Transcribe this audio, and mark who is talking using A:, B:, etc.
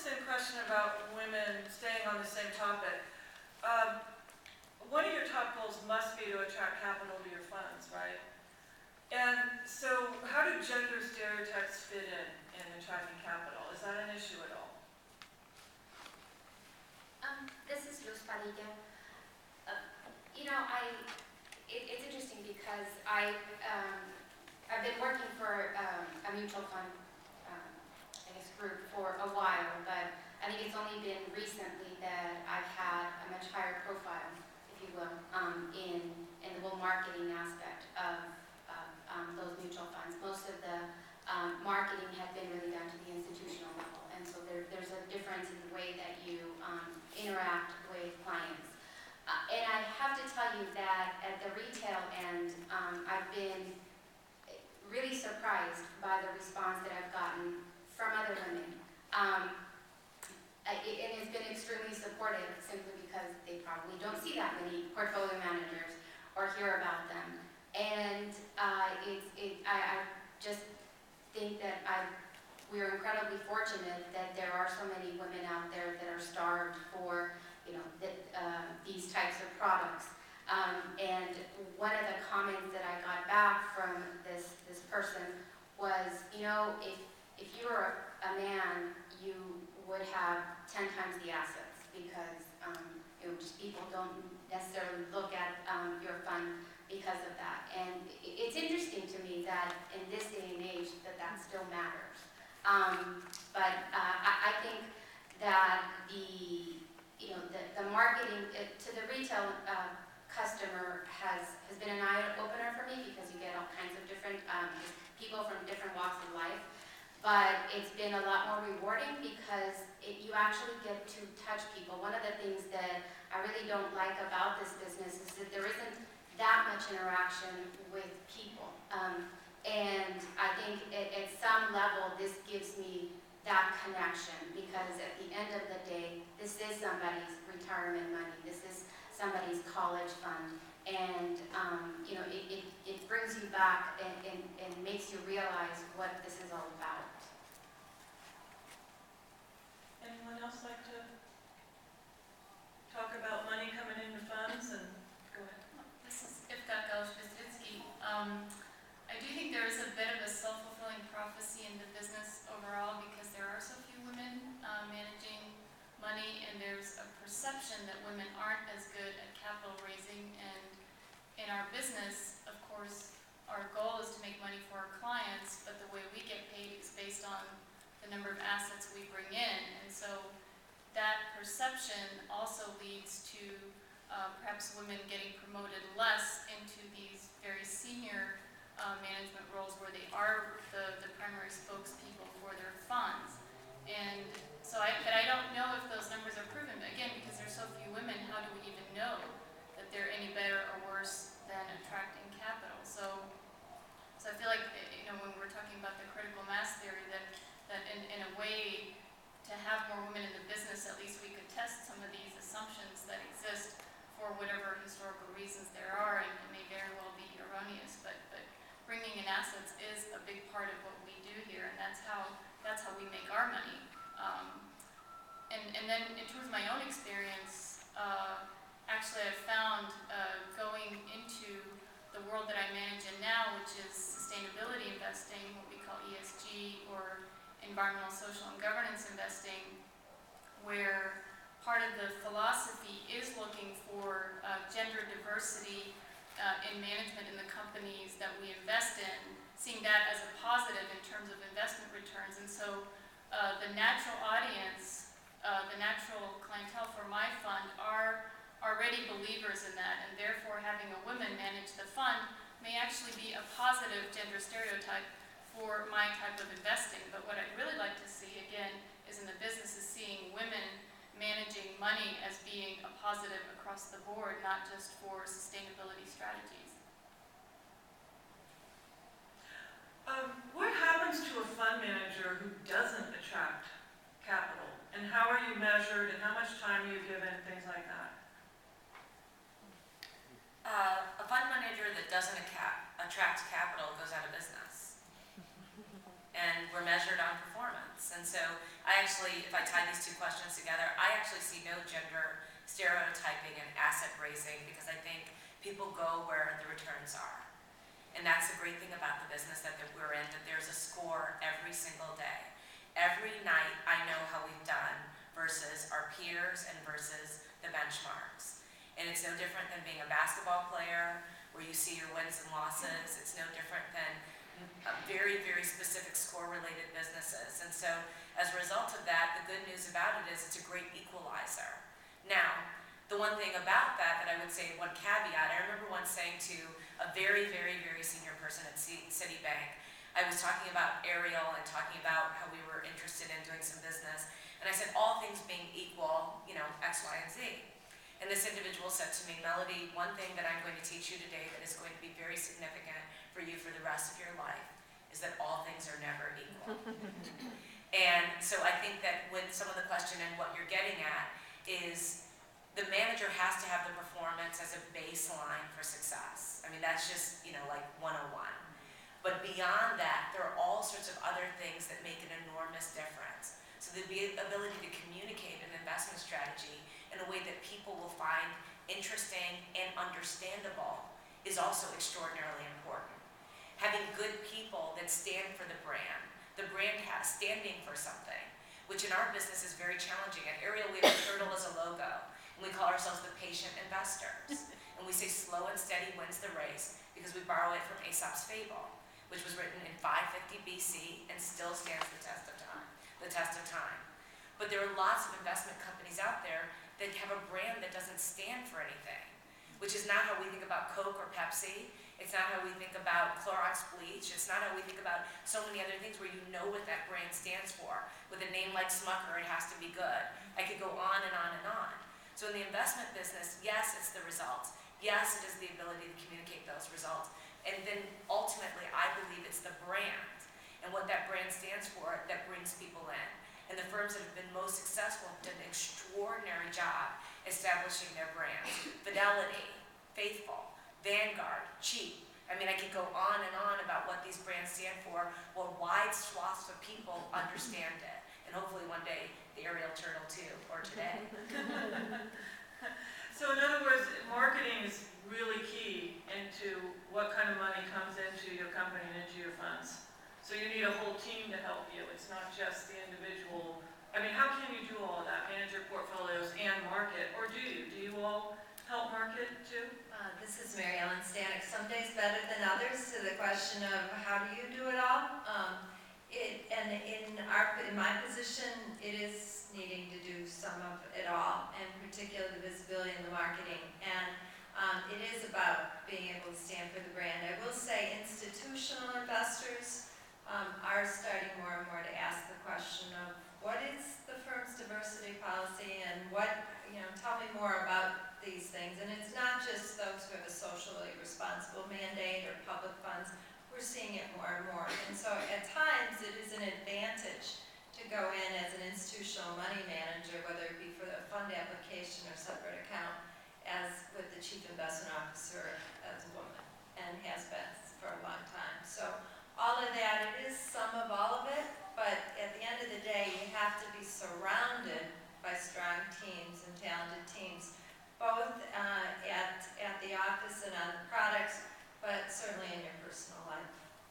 A: same question about women, staying on the same topic. One of your top goals must be to attract capital to your funds, right? And so how do gender stereotypes fit in attracting capital? Is that an issue at all?
B: This is Luz Padilla. It's interesting because I've been working for a mutual fund, group for a while, but I think it's only been recently that I've had a much higher profile, if you will, in the whole marketing aspect of those mutual funds. Most of the marketing had been really done to the institutional level, and so there's a difference in the way that you interact with clients. And I have to tell you that at the retail end, I've been really surprised by the response that I've gotten from other women. And it's been extremely supportive simply because they probably don't see that many portfolio managers or hear about them. And I just think that we're incredibly fortunate that there are so many women out there that are starved for these types of products. And one of the comments that I got back from this person was, if you were a man, you would have 10 times the assets because just people don't necessarily look at your fund because of that. And it's interesting to me that in this day and age that still matters. But I think that the marketing to the retail customer has been an eye-opener for me because you get all kinds of different people from different walks of life. But it's been a lot more rewarding because you actually get to touch people. One of the things that I really don't like about this business is that there isn't that much interaction with people. And I think at some level this gives me that connection because at the end of the day, this is somebody's retirement money. This is somebody's college fund. And it brings you back and makes you realize what this is all about.
A: Anyone else like to talk about money coming into funds? And go ahead.
C: This is Ivka Gaush-Bistritsky. I do think there is a bit of a self-fulfilling prophecy in the business overall because there are so few women managing money, and there's a perception that women aren't as good at capital raising. And in our business, of course, our goal is to make money for our clients, but the way we get paid is based on the number of assets we bring in. And so that perception also leads to perhaps women getting promoted less into these very senior management roles where they are the primary spokespeople for their funds. And so but I don't know if those numbers are proven. Again, because there's so few women, how do we even know that they're any better or worse than attracting capital? So I feel like, when we're talking about the critical mass theory, that in a way, to have more women in the business, at least we could test some of these assumptions that exist for whatever historical reasons there are, and it may very well be erroneous, but bringing in assets is a big part of what we do here, and that's how we make our money. And then in terms of my own experience, actually I've found going into the world that I manage in now, which is sustainability investing, what we call ESG, or environmental, social, and governance investing, where part of the philosophy is looking for gender diversity in management in the companies that we invest in, seeing that as a positive in terms of investment returns. And so the natural audience, the natural clientele for my fund are already believers in that, and therefore having a woman manage the fund may actually be a positive gender stereotype for my type of investing. But what I'd really like to see, again, is in the business is seeing women managing money as being a positive across the board, not just for sustainability strategies.
A: What happens to a fund manager who doesn't attract capital? And how are you measured, and how much time are you given, things like that?
D: A fund manager that doesn't attract capital goes out of business. And we're measured on performance. business. And so I actually, if I tie these two questions together, I actually see no gender stereotyping and asset raising, because I think people go where the returns are. And that's the great thing about the business that we're in, that there's a score every single day. Every night I know how we've done versus our peers and versus the benchmarks. And it's no different than being a basketball player where you see your wins and losses. It's no different than very, very specific score-related businesses. And so as a result of that, the good news about it is it's a great equalizer. Now, the one thing about that I would say, one caveat, I remember once saying to a very, very, very senior person at Citibank, I was talking about Ariel and talking about how we were interested in doing some business. And I said, all things being equal, you know, X, Y, and Z. And this individual said to me, Melody, one thing that I'm going to teach you today that is going to be very significant for you for the rest of your life is that all things are never equal. And so I think that when some of the question and what you're getting at is the manager has to have the performance as a baseline for success. I mean, that's just, you know, like 101. But beyond that, there are all sorts of other things that make an enormous difference. So the ability to communicate an investment strategy in a way that people will find interesting and understandable is also extraordinarily important. Having good people that stand for the brand has standing for something, which in our business is very challenging. At Ariel, we have a turtle as a logo, and we call ourselves the patient investors. And we say slow and steady wins the race because we borrow it from Aesop's fable, which was written in 550 BC and still stands the test of time. But there are lots of investment companies out there that have a brand that doesn't stand for anything, which is not how we think about Coke or Pepsi. It's not how we think about Clorox bleach. It's not how we think about so many other things where you know what that brand stands for. With a name like Smucker, it has to be good. I could go on and on and on. So in the investment business, yes, it's the results. Yes, it is the ability to communicate those results. And then ultimately, I believe it's the brand and what that brand stands for that brings people in. And the firms that have been most successful have done an extraordinary job establishing their brands. Fidelity, Faithful, Vanguard, Cheap. I mean, I could go on and on about what these brands stand for, while wide swaths of people understand it. And hopefully one day, the Ariel Turtle too, or today.
A: So in other words, marketing is really key into what kind of money comes into your company and into your funds. So you need a whole team to help you. It's not just the individual. I mean, how can you do all of that? Manage your portfolios and market, or do you? Do you all help market too?
E: This is Mary Ellen Stanek. Some days better than others to the question of how do you do it all. In my position, it is needing to do some of it all, and particularly the visibility and the marketing. And it is about being able to stand for the brand. I will say institutional investors are starting more and more to ask the question of what is the firm's diversity policy, and what, tell me more about these things. And it's not just those who have a socially responsible mandate or public funds. We're seeing it more and more. And so at times it is an advantage to go in as an institutional money manager, whether it be for a fund application or separate account, as with the chief investment officer as a woman, and has been.